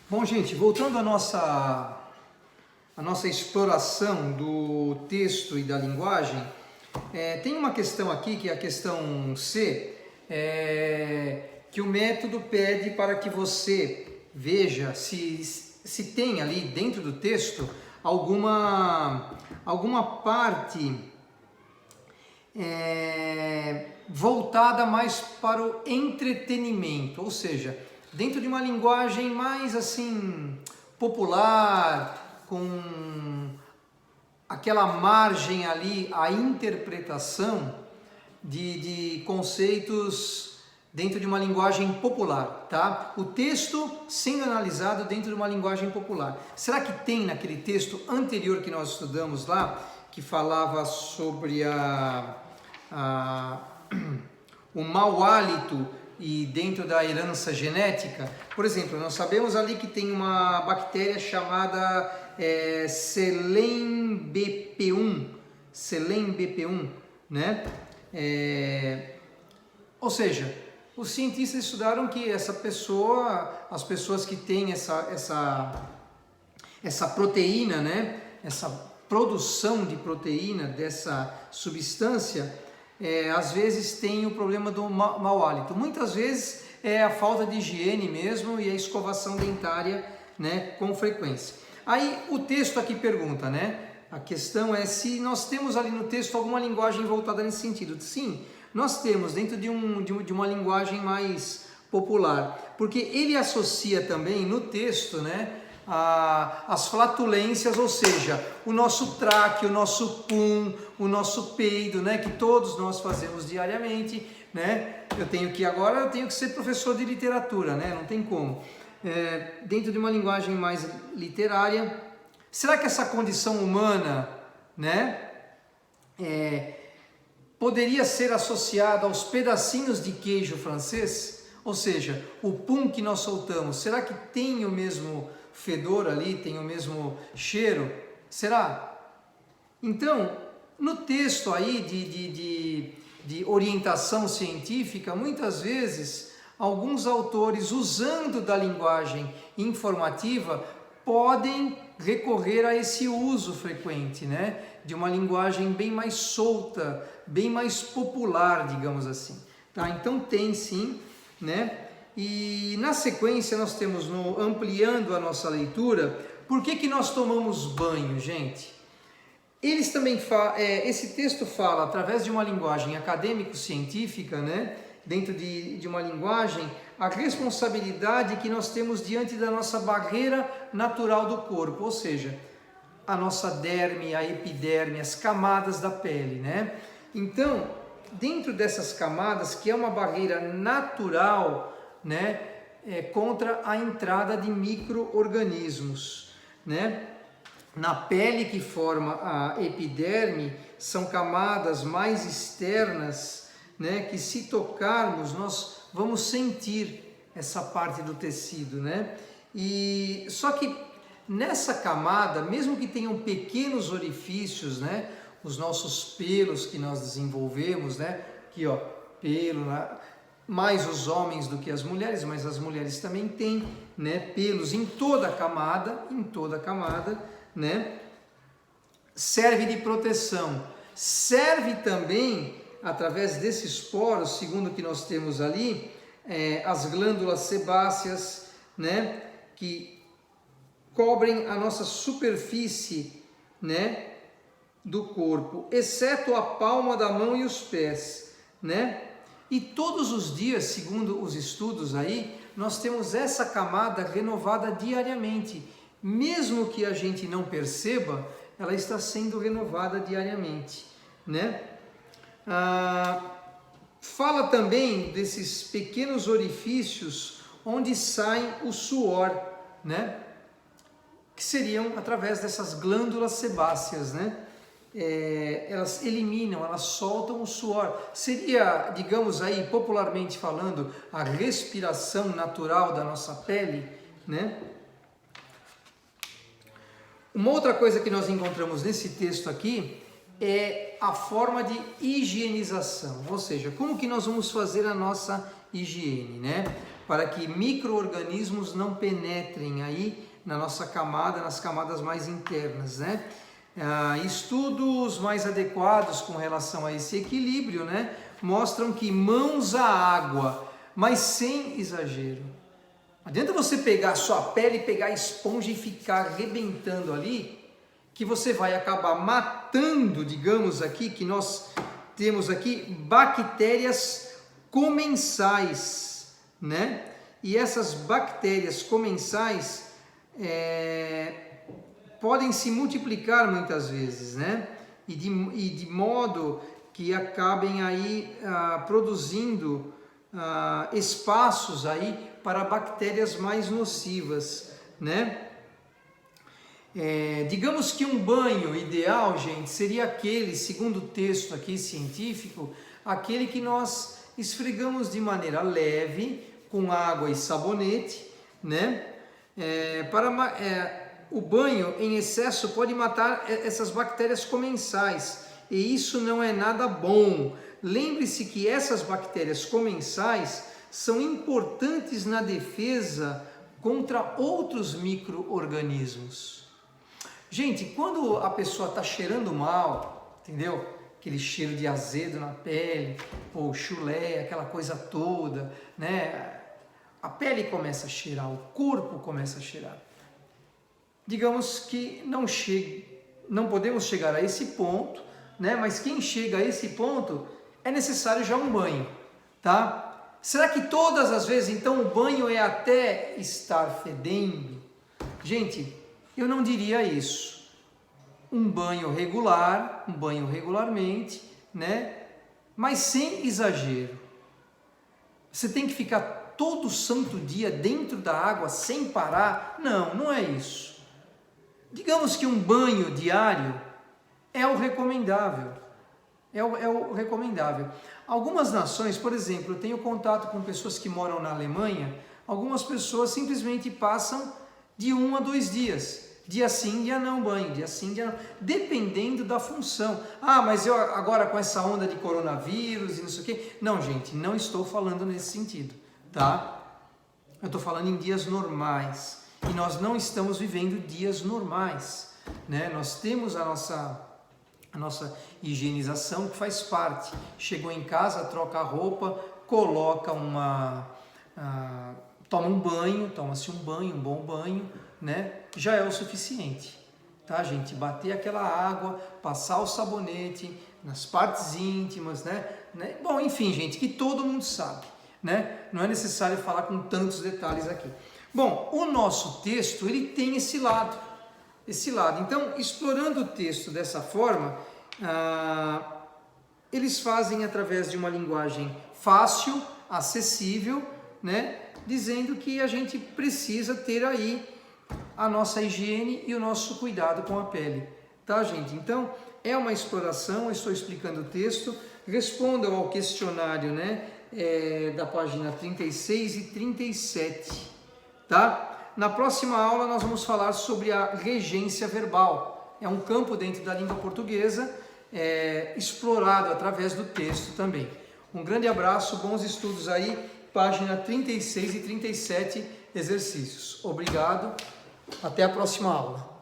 Bom, gente, voltando à nossa exploração do texto e da linguagem, tem uma questão aqui, que é a questão C, que o método pede para que você veja se tem ali dentro do texto alguma parte voltada mais para o entretenimento, ou seja, dentro de uma linguagem mais assim popular, com aquela margem ali à interpretação de conceitos dentro de uma linguagem popular, tá? O texto sendo analisado dentro de uma linguagem popular. Será que tem naquele texto anterior que nós estudamos lá, que falava sobre o mau hálito e dentro da herança genética? Por exemplo, nós sabemos ali que tem uma bactéria chamada Selem-BP1, né? Ou seja, os cientistas estudaram que essa pessoa, as pessoas que têm essa proteína, né? Essa produção de proteína dessa substância, às vezes tem o problema do mau hálito. Muitas vezes é a falta de higiene mesmo e a escovação dentária, né, com frequência. Aí o texto aqui pergunta, né? A questão é se nós temos ali no texto alguma linguagem voltada nesse sentido. Sim, nós temos dentro de uma linguagem mais popular, porque ele associa também no texto, né, as flatulências, ou seja, o nosso traque, o nosso pum, o nosso peido, né, que todos nós fazemos diariamente, né? Eu tenho que ser professor de literatura, né? Não tem como. Dentro de uma linguagem mais literária, será que essa condição humana, né, poderia ser associada aos pedacinhos de queijo francês? Ou seja, o pum que nós soltamos, será que tem o mesmo fedor ali, tem o mesmo cheiro? Será? Então, no texto aí de orientação científica, muitas vezes, alguns autores, usando da linguagem informativa, podem recorrer a esse uso frequente, né? De uma linguagem bem mais solta, bem mais popular, digamos assim. Tá? Então tem sim, né? E na sequência nós temos, ampliando a nossa leitura, por que nós tomamos banho, gente? Eles também esse texto fala, através de uma linguagem acadêmico-científica, né, dentro de uma linguagem, a responsabilidade que nós temos diante da nossa barreira natural do corpo, ou seja, a nossa derme, a epiderme, as camadas da pele, né? Então, dentro dessas camadas, que é uma barreira natural, né, contra a entrada de micro-organismos, né? Na pele que forma a epiderme, são camadas mais externas, né, que se tocarmos, nós vamos sentir essa parte do tecido, né? E só que nessa camada, mesmo que tenham pequenos orifícios, né, os nossos pelos que nós desenvolvemos, né, aqui ó, pelo, mais os homens do que as mulheres, mas as mulheres também têm, né, pelos em toda a camada, né? Serve de proteção, serve também, através desses poros, segundo o que nós temos ali, as glândulas sebáceas, né, que cobrem a nossa superfície, né, do corpo, exceto a palma da mão e os pés, né? E todos os dias, segundo os estudos aí, nós temos essa camada renovada diariamente. Mesmo que a gente não perceba, ela está sendo renovada diariamente, né? Fala também desses pequenos orifícios onde sai o suor, né? Que seriam através dessas glândulas sebáceas, né? Elas eliminam, elas soltam o suor. Seria, digamos aí, popularmente falando, a respiração natural da nossa pele, né? Uma outra coisa que nós encontramos nesse texto aqui é a forma de higienização, ou seja, como que nós vamos fazer a nossa higiene, né? Para que micro-organismos não penetrem aí na nossa camada, nas camadas mais internas, né? Estudos mais adequados com relação a esse equilíbrio, né, mostram que mãos à água, mas sem exagero. Não adianta você pegar a sua pele, pegar a esponja e ficar arrebentando ali, que você vai acabar matando, digamos aqui, que nós temos aqui bactérias comensais, né? E essas bactérias comensais podem se multiplicar muitas vezes, né? E de modo que acabem aí produzindo espaços aí para bactérias mais nocivas, né? Digamos que um banho ideal, gente, seria aquele, segundo o texto aqui científico, aquele que nós esfregamos de maneira leve, com água e sabonete, né? O banho em excesso pode matar essas bactérias comensais, e isso não é nada bom. Lembre-se que essas bactérias comensais são importantes na defesa contra outros micro-organismos. Gente, quando a pessoa está cheirando mal, entendeu? Aquele cheiro de azedo na pele, ou chulé, aquela coisa toda, né? A pele começa a cheirar, o corpo começa a cheirar. Digamos que não podemos chegar a esse ponto, né? Mas quem chega a esse ponto é necessário já um banho, tá? Será que todas as vezes então o banho é até estar fedendo? Gente, eu não diria isso. Um banho regular, um banho regularmente, né? Mas sem exagero. Você tem que ficar todo santo dia dentro da água sem parar? Não, não é isso. Digamos que um banho diário é o recomendável. É o recomendável. Algumas nações, por exemplo, eu tenho contato com pessoas que moram na Alemanha, algumas pessoas simplesmente passam de 1 a 2 dias. Dia sim, dia não banho, dia sim, dia não. Dependendo da função. Mas eu agora com essa onda de coronavírus e não sei o quê. Não, gente, não estou falando nesse sentido, tá? Eu estou falando em dias normais. E nós não estamos vivendo dias normais, né? Nós temos a nossa higienização que faz parte. Chegou em casa, troca a roupa, coloca toma um banho, toma-se um bom banho, né? Já é o suficiente, tá, gente? Bater aquela água, passar o sabonete nas partes íntimas, né? Bom, enfim, gente, que todo mundo sabe, né? Não é necessário falar com tantos detalhes aqui. Bom, o nosso texto, ele tem esse lado. Então, explorando o texto dessa forma, eles fazem através de uma linguagem fácil, acessível, né? Dizendo que a gente precisa ter aí a nossa higiene e o nosso cuidado com a pele, tá, gente? Então, é uma exploração, eu estou explicando o texto, respondam ao questionário, né, da página 36 e 37, tá? Na próxima aula nós vamos falar sobre a regência verbal, é um campo dentro da língua portuguesa, explorado através do texto também. Um grande abraço, bons estudos aí, página 36 e 37, exercícios. Obrigado. Até a próxima aula.